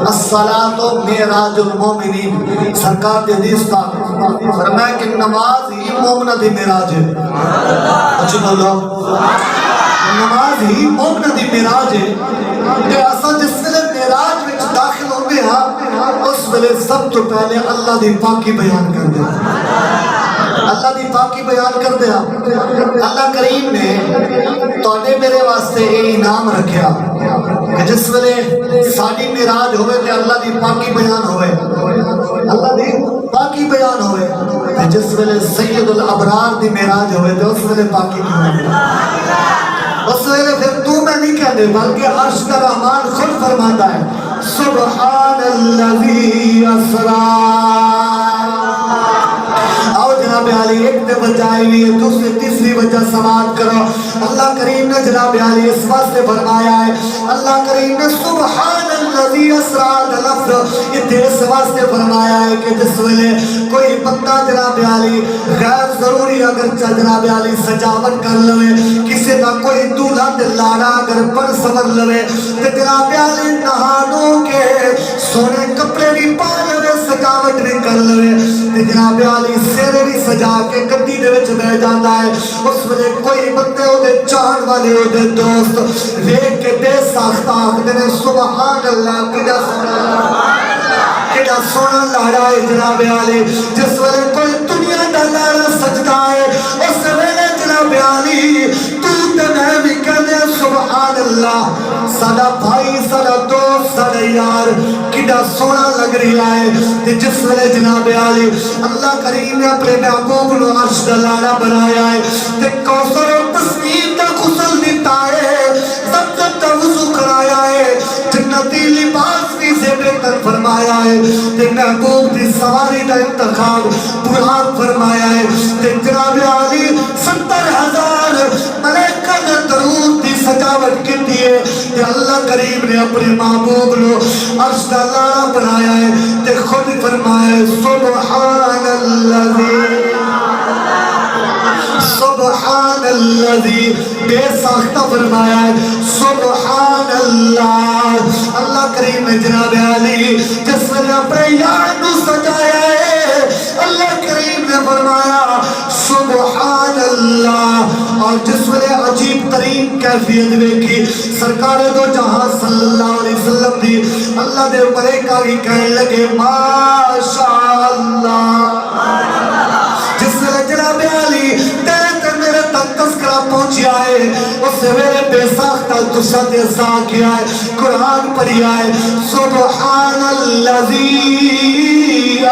الصلاۃ معراج المؤمنین سرکار دی حدیث کا فرمایا کہ نماز ہی مومنہ دی معراج ہے اچھا بولو نماز ہی مومنہ دی معراج ہے کہ اساں جس ویلے معراج وچ داخل ہوندے ہیں اس ویلے سب تو پہلے اللہ دی پاکی بیان کر دیا اللہ دی پاکی بیان کر دیا اللہ کریم نے توڑے میرے واسطے یہ انعام رکھیا کہ جس ویلے ساڑی معراج ہوئے تے اللہ دی پاکی بیان ہوئے اللہ دی پاکی بیان ہوئے جس ویلے سید الابرار دی معراج ہوئے تے اس ویلے پاکی بیان ہوئے اس ویلے پھر تو میں نہیں کہتے بلکہ عرش کا رحمان خود فرماتا ہے سبحان الذی اسرا آؤ جناب علی ایک دے بجائی ہوئی ہے دوسری تیسری وجہ سماعت کرو اللہ کریم نے جناب علی اس واسطے فرمایا ہے اللہ کریم نے سبحان الذی اسرا لفظ اتنے اس واسطے فرمایا ہے کہ جس ویلے کوئی بندہ جناب علی غیر ضروری اگر جناب علی سجاوٹ کر لوے کسی کا کوئی دولہا دلارا اگر پر سمر لوے تو جناب علی نہانوں کے سونے کپڑے بھی پا لوے سجاوٹ بھی کر لوے تو جناب علی سیرے بھی سجا کے گدی دے وچ بہ جاتا ہے اس ویلے کوئی بندے او دے چاہن والے او دے دوست دیکھ کے بے ساختہ آخدے نے سبحان اللہ کیا سونا لاڑا ہے جناب علی جس ویلے کوئی دنیا دا لاڑا سجدہ ہے اس ویلے جناب علی تو تے میں بھی کہنے سبحان اللہ ساڑا بھائی ساڑا دوست ساڑا یار کیا سونا لگ رہا ہے جس ویلے جناب علی اللہ کریم نے اپنے محبوب نو عرش دا لاڑا بنایا ہے تے کوثر و تسلیم دا غسل دیتا ہے زمزم دا وضو کرایا ہے جنتی لباس بھی سے بہتر فرمایا ہے تے محبوب دی سواری دا انتخاب برحان فرمایا ہے تے جناب علی 70,000 ملیکہ نے درود دی سجاوٹ کی دیئے تے اللہ کریم نے اپنے محبوب نو عرش دا لاڑا بنایا ہے تے خود فرمایا ہے سبحان الذی بے ساختہ فرمایا ہے سبحان اللہ اللہ کریم نے جناب علی جس نے اپنے یار نو سجایا ہے اللہ کریم نے فرمایا سبحان اللہ اور جس نے عجیب ترین کیفیت دیکھی سرکار دو جہاں صلی اللہ علیہ وسلم دی اللہ دے ملائکہ بھی کہنے لگے ماشاءاللہ جس سے جناب علی تیرے میرے تک تذکرہ پہنچیا ہے اس سے میرے بے ساختہ تشہ دے ساکیا ہے قرآن پڑھیا ہے سبحان اللذی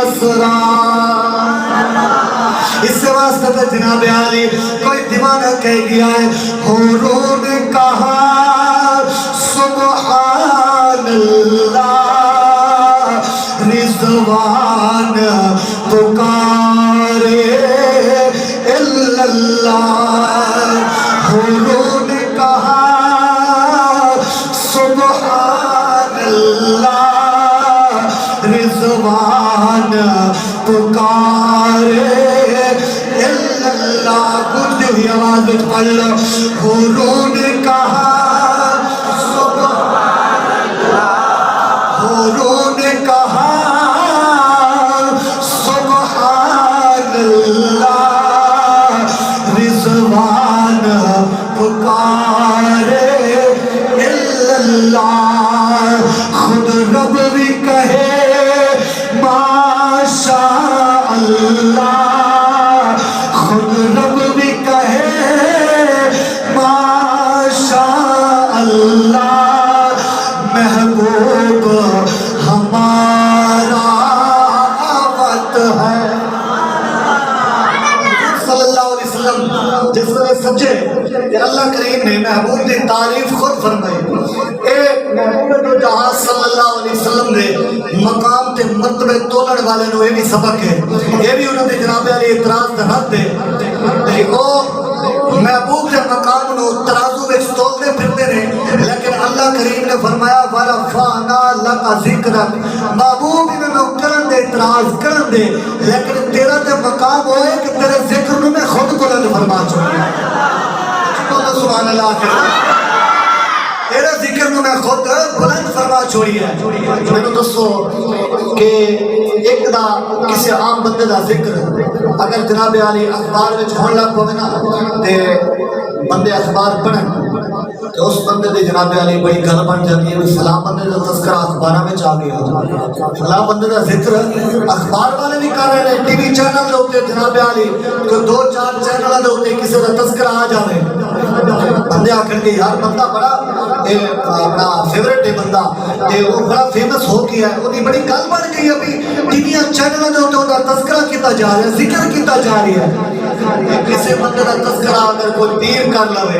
اسرا اس سے واسطہ پہ جناب علی کوئی دیوانہ کہہ گیا ہے حوروں نے کہا سبحان اللہ رضوان پکارے اللہ حوروں نے کہا سبحان اللہ رضوان پکارے اللہ گونجتی ہوئی آواز میں پڑھ لو حوروں نے کہا سبحان اللہ حوروں نے کہا سبحان اللہ رضوان پکارے اللہ خود رب بھی کہے ماشاء اللہ خود رب بھی کہے ماشاء اللہ محبوب ہمارا آفت ہے صلی اللہ علیہ وسلم جس طرح سمجھے کہ اللہ کریم نے محبوب کی تعریف خود فرمائی اے محبوب جو جہاں صلی اللہ علیہ وسلم نے مقام تے مرتبے تولن والے نو یہ بھی سبق ہے یہ بھی انہوں نے جناب علی اعتراض کا رد دے کہ وہ محبوب کے مقام نو ترازو میں تولنے پھرتے رہے لیکن اللہ کریم نے فرمایا وَرَفَعْنَا لَكَ ذِكْرَكَ محبوب میں کرن دے اعتراض کرن دے لیکن تیرا تے مقام ہوئے کہ تیرے ذکر میں خود بلند فرما چکا سبحان اللہ تیرے ذکر میں خود بلند فرما چھوڑی ہے میں نے دوستو کہ ایک دا کسی عام بندے دا ذکر اگر جناب علی اخبار میں چھوڑ لگ پوے نا تے بندے اخبار پڑھن تو اس بندے دے جناب علی بڑی گل بن جاتی ہے فلاں بندے دا تذکرہ اخباراں میں آ گیا فلاں بندے دا ذکر اخبار والے بھی کر رہے ہیں ٹی وی چینل دے اوتے جناب علی کوئی 2-4 چینلاں دے اوتے کسی دا تذکرہ آ جاوے بندے آکھن گے یار بندہ بڑا اپنا فیورٹ ہے بندہ تے وہ بڑا فیمس ہو گیا ہے وہ بڑی گل بن گئی ابھی ٹی وی چینلاں دے اوتے اوندا تذکرہ کیتا جا رہا ہے ذکر کیتا جا رہا ہے کسی بندے دا تذکرہ اگر کوئی پیر کر لوے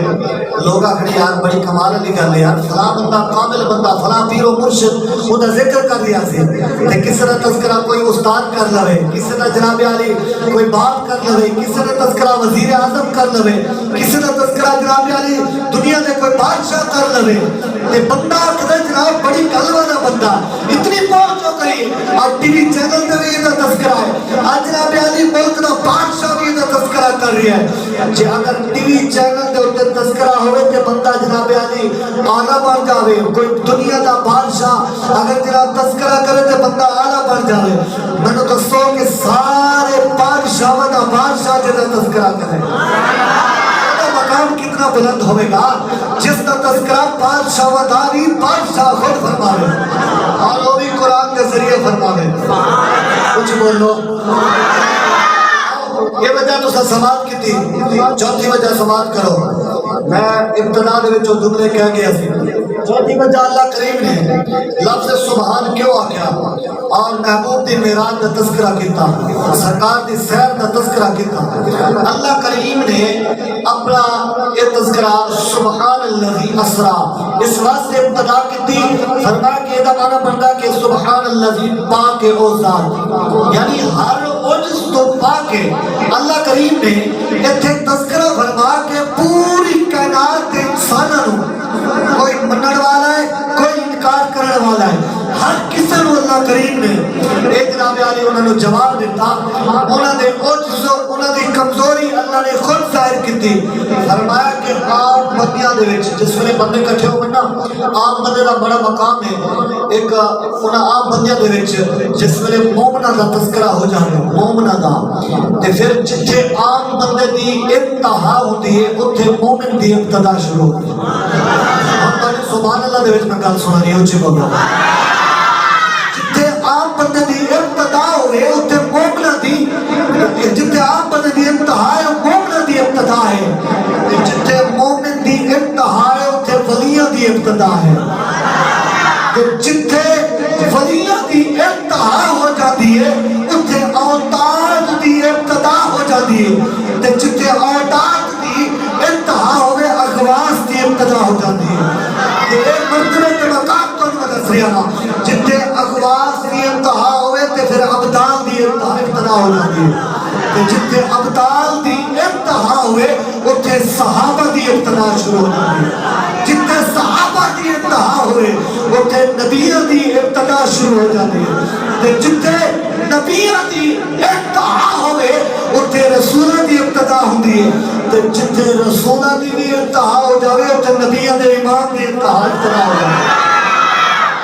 لوگ آکھنے یار بڑی کمال والی گل ہے یار فلاں بندہ کامل بندہ فلاں پیر و مرشد اوندا ذکر کر رہا سی تے کسی دا تذکرہ کوئی استاد کر لوے کسی دا جناب علی کوئی باپ کر لوے کسی دا تذکرہ وزیر اعظم کر لوے کسی دا تذکرہ جناب علی دنیا دے کوئی بادشاہ کر لوے تے بندہ آکھدا جناب بڑی گل والا بندہ اتنی پہنچ ہو گئی اور ٹی وی چینل تے بھی دا تذکرہ ہے آج جناب علی ملک دا بادشاہ بھی دا تذکرہ کر رہا ہے جے اگر ٹی وی چینل دے اوتے تذکرہ ہوئے تے بندہ جناب علی اعلیٰ بن جاوے کوئی دنیا دا بادشاہ اگر جناب تذکرہ کرے تے بندہ اعلیٰ بن جاوے میں نے دسو کہ سارے بادشاہ دا بادشاہ جدا تذکرہ کرے مقام کتنا بلند ہوئے گا جس کا تذکرہ بادشاہ وداری بادشاہ خود فرماوے اور وہ بھی قرآن کے ذریعے فرماوے کچھ بولو یہ وجہ تو سماعت کی تھی چوتھی وجہ سماعت کرو میں ابتدا دے وچوں جملے کہہ گیا سی چوتھی وجہ اللہ کریم نے لفظ سبحان کیوں آکھیا اور محبوب دی معراج دا تذکرہ کیتا سرکار دی سیر دا تذکرہ کیتا اللہ کریم نے اپنا یہ تذکرہ سبحان الذی اسرا اس واسطے ابتدا کیتی فرمایا کہ یہ معنی بنتا کہ سبحان الذی پاک او ذات یعنی ہر عجز تو پاک ہے اللہ کریم نے اتنے تذکرہ فرما کے پوری کائنات کے انسانوں کوئی منن والا ہے کوئی انکار کرنے والا ہے ہر کسی نو اللہ کریم نے ایک جناب علی انہوں نے جواب دیتا انہوں نے عجز انہوں نے کمزوری اللہ نے خود ظاہر کی تھی فرمایا کہ آپ بندیاں دے وچ جس ویلے بندے اکٹھے ہون نا عام بندے دا بڑا مقام ہے ایک انہاں عام بندیاں دے وچ جس ویلے مومناں دا تذکرہ ہو جاوے مومناں دا تے پھر جتھے عام بندے دی انتہا ہوندی ہے اوتھے مومن دی ابتدا شروع ہوندی ہے سبحان اللہ دے وچ میں گل سنا رہی ہوں اچھی بولو جتھے عام بندے دی ابتدا ہوئے اوتھے مومناں دی جتھے عام بندے دی انتہا ہے مومناں دی ابتدا ہے جتھے مومن دی انتہا ہے اوتھے ولیاں دی ابتدا ہے جتھے ولیاں دی انتہا ہو جاتی ہے اوتھے اوتاد دی ابتدا ہو جاتی ہے جتھے اوتاد دی انتہا ہوئے اغواس دی ابتدا ہو جاتی ہے ایک مرتبہ کے مقام تو نہیں بدل سریانا جتنے اغواس دی انتہا ہوئے تے پھر ابدال دی ابتدا ہو جاتی ہے جتنے ابدال دی انتہا ہوئے اتنے صحابہ دی ابتدا شروع ہو جاتی ہے جتنے صحابہ دی انتہا ہوئے اتنے نبیہ دی ابتدا شروع ہو جاتی ہے جتنے نبیہ دی انتہا ہوئے اتنے رسولہ دی ابتدا ہوندی ہے جتنے رسولہ دی بھی انتہا ہو جاوے اتنے نبیہ دے امام دی انتہا ابتدا ہو جاتی ہے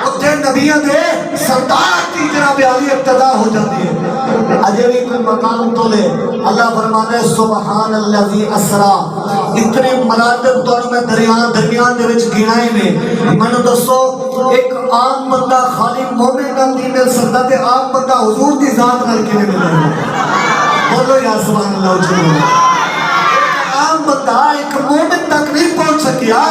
اتنے نبیہ دے سردار دی جناب عالی ابتدا ہو جاتی ہے اجے بھی کوئی مقام تو لے اللہ فرماتا ہے سبحان الذی اسرا اتنے مراتب تو میں درمیان دے وچ گنائے میں منو دسو ایک عام بندہ خالی مومن نال نہیں مل سکتا تے عام بندہ حضور دی ذات نال کیویں ملے بولو یا سبحان اللہ عام بندہ ایک مومن تک نہیں پہنچ سکیا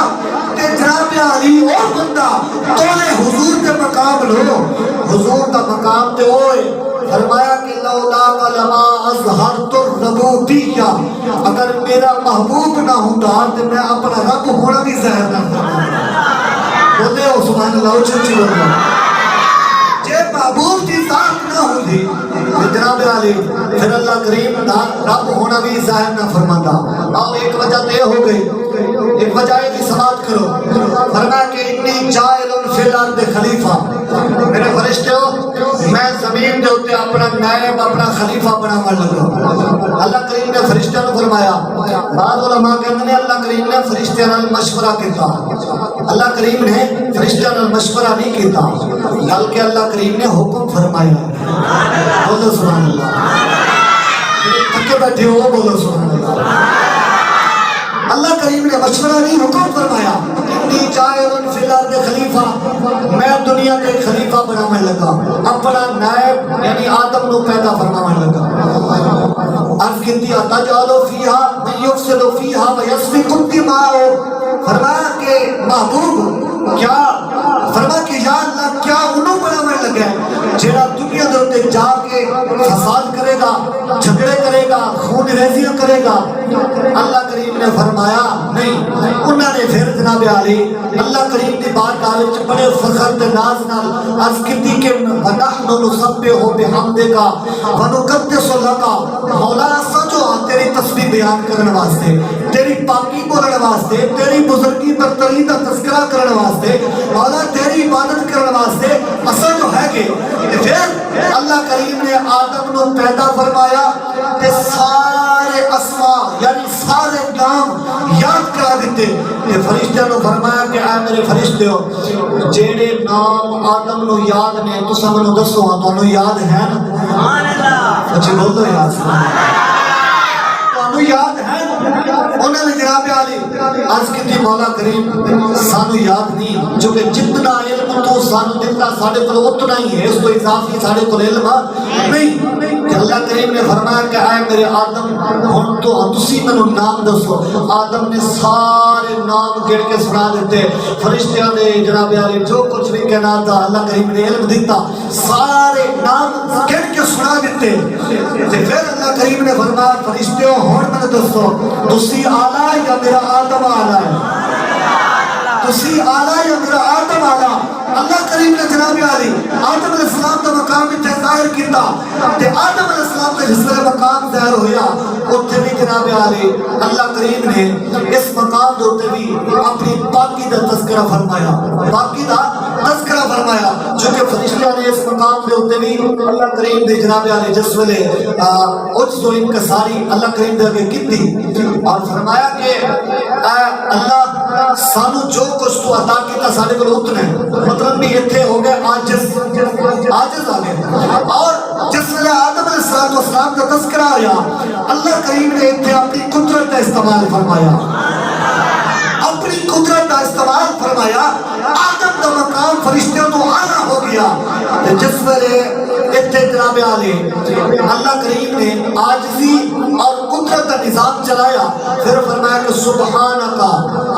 کہ جناب علی اور بندہ تولے حضور کے مقام لو حضور کا مقام تے ہوئے فرمایا کہ لولا لما اظہرت الربوبیہ اگر میرا محبوب نہ ہوتا تو میں اپنا رب ہونا بھی ظاہر نہ کرتا بولے ہو سبحان اللہ اچھی بولنا جے محبوب کی ذات نہ ہوتی جناب علی پھر اللہ کریم رب ہونا بھی ظاہر نہ فرماتا اور ایک وجہ تے ہو گئی ایک وجہ کی سماعت کرو فرمایا کہ انی جائل فی الارض خلیفہ میرے فرشتے ہو میں زمین دے ہوتے اپنا نائب اپنا خلیفہ بنانے لگا اللہ کریم نے فرشتہ نے فرمایا بعض علماء کہتے ہیں اللہ کریم نے فرشتہ نے مشورہ کیتا اللہ کریم نے فرشتہ نے مشورہ نہیں کیتا بلکہ اللہ کریم نے حکم فرمایا بولو سبحان اللہ تھکے بیٹھے ہو بولو سبحان اللہ اللہ کریم نے مشورہ نہیں حکم فرمایا انی جائل فی الارض خلیفہ میں دنیا کے خلیفہ بنانے لگا اپنا نائب یعنی آدم نو پیدا فرمانے لگا عرض کیتی تجعلوا فیہا من یفسد فیہا ویسفک الدماء فرمایا کہ محبوب کیا فرمایا کہ یا اللہ کیا انہوں بنانے لگا جیڑا دنیا دے ہوتے جا کے فساد کرے گا جھگڑے کرے گا خون ریزیاں کرے گا اللہ کریم نے فرمایا نہیں انہوں نے پھر جناب علی اللہ کریم کی بات کالج بڑے فخر تے ناز نال عرض کیتی کہ ونحن نسبح بحمدک ونقدس لک مولا سجو تیری تسبیح بیان کرنے واسطے تیری پاکی بولنے واسطے تیری بزرگی برتری کا تذکرہ کرنے واسطے مولا تیری عبادت کرنے واسطے اصل جو ہے کہ پھر اللہ کریم نے آدم نو پیدا فرمایا کہ سارے اسماء یعنی سارے نام یاد کرا دیتے کہ فرشتہ نو فرمایا کہ اے میرے فرشتے ہو جیڑے نام آدم نو یاد نے تو سب نو دسو ہاں تو یاد ہے نا اچھی بول دو یاد تو یاد ہے انہوں نے جناب علی عرض کی تھی مولا کریم سانو یاد نہیں جو کہ جتنا علم تو سانو دیتا ساڑھے کو اتنا ہی ہے اس کو اضافی ساڑھے کو علم نہیں کہ اللہ کریم نے فرمایا کہ آئے میرے آدم ہم تو تسی میں نام دسو آدم نے سارے نام گڑ کے سنا دیتے فرشتیاں نے جناب علی جو کچھ بھی کہنا تھا اللہ کریم نے علم دیتا سارے نام گڑ کے سنا دیتے پھر اللہ کریم نے فرمایا فرشتیوں ہون میں دسو تسی آلہ یا میرا آدم آلہ ہے تسی آلہ یا میرا آدم آلہ اللہ کریم نے جناب علی آدم علیہ السلام کا مقام اتنے ظاہر کیتا کہ آدم علیہ السلام کا جس میں مقام ظاہر ہویا اتنے بھی جناب علی اللہ کریم نے اس مقام دوتے بھی اپنی پاکی دا تذکرہ فرمایا پاکی دا تذکرہ فرمایا جو کہ فرشتہ نے اس مقام دوتے بھی اللہ کریم دے جناب علی جس ویلے عجز و انکساری اللہ کریم دے آگے کی تھی اور فرمایا کہ اللہ سانو جو کچھ تو عطا کیتا سارے کو اتنا ہے، مطلب بھی اتنے ہو گئے عاجز آ گئے۔ اور جس ویلے آدم علیہ السلام کا تذکرہ آیا، اللہ کریم نے اتنے اپنی قدرت کا استعمال فرمایا، اپنی قدرت کا استعمال فرمایا۔ آدم کا مقام فرشتوں تو اعلیٰ ہو گیا۔ جس ویلے اتنے جناب عالی اللہ کریم نے عاجزی اور قدرت کا نظام چلایا، پھر فرمایا کہ سبحانکا،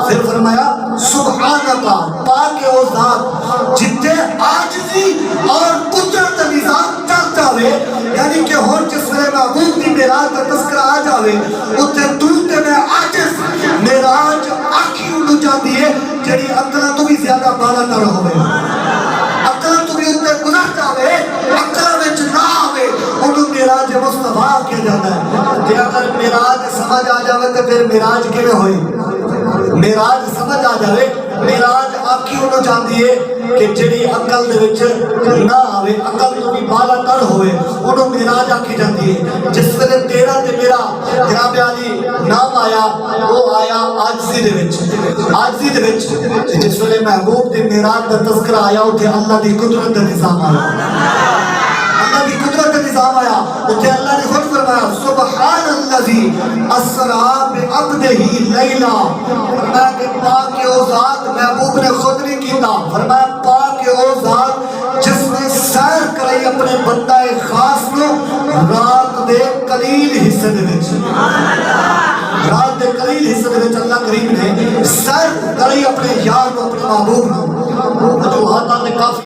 پھر فرمایا سبحانکا، پاک او ذات جتنے عاجزی اور قدرت کا نظام چلتا ہوئے، یعنی کہ ہون جس ویلے محبوب کی معراج کا تذکرہ آ جاوے، اتنے دورتے میں عاجز معراج آنکھی اڑ جاتی ہے جڑی عقلاں تو بھی زیادہ بالا نہ ہوئے، عقلاں تو بھی اتنے گزر جاوے، عقلاں وچ نہ آوے، انہوں معراج مصطفیٰ کیا جاتا ہے۔ کہ اگر معراج سمجھ آ جاوے تو پھر معراج کیویں ہوئی؟ معراج سمجھ آ جاوے، معراج آنکھی اڑ جاتی ہے کہ جڑی عقل دے وچ نہ آوے، عقل تو بھی بالا تر ہوئے، انہوں معراج آنکھی جاتی ہے۔ جس ویلے تیرا تے میرا جناب عالی نام آیا، وہ آیا عاجزی دے وچ، عاجزی دے وچ۔ جس ویلے محبوب دی معراج دا تذکرہ آیا، اتھے اللہ دی قدرت دا نظام آیا، اللہ دی قدرت کا نظام آیا۔ اتھے اللہ نے خود فرمایا سبحان الذی اسریٰ بعبدہ لیلا، فرمایا کہ پاک او ذات، محبوب نے خود نہیں کیتا، فرمایا پاک او ذات جس نے سیر کرائی اپنے بندہ خاص نو رات دے قلیل حصے دے وچ، رات دے قلیل حصے دے وچ اللہ کریم نے سیر کرائی اپنے یار نو، اپنے محبوب نو۔ وجوہات نے کافی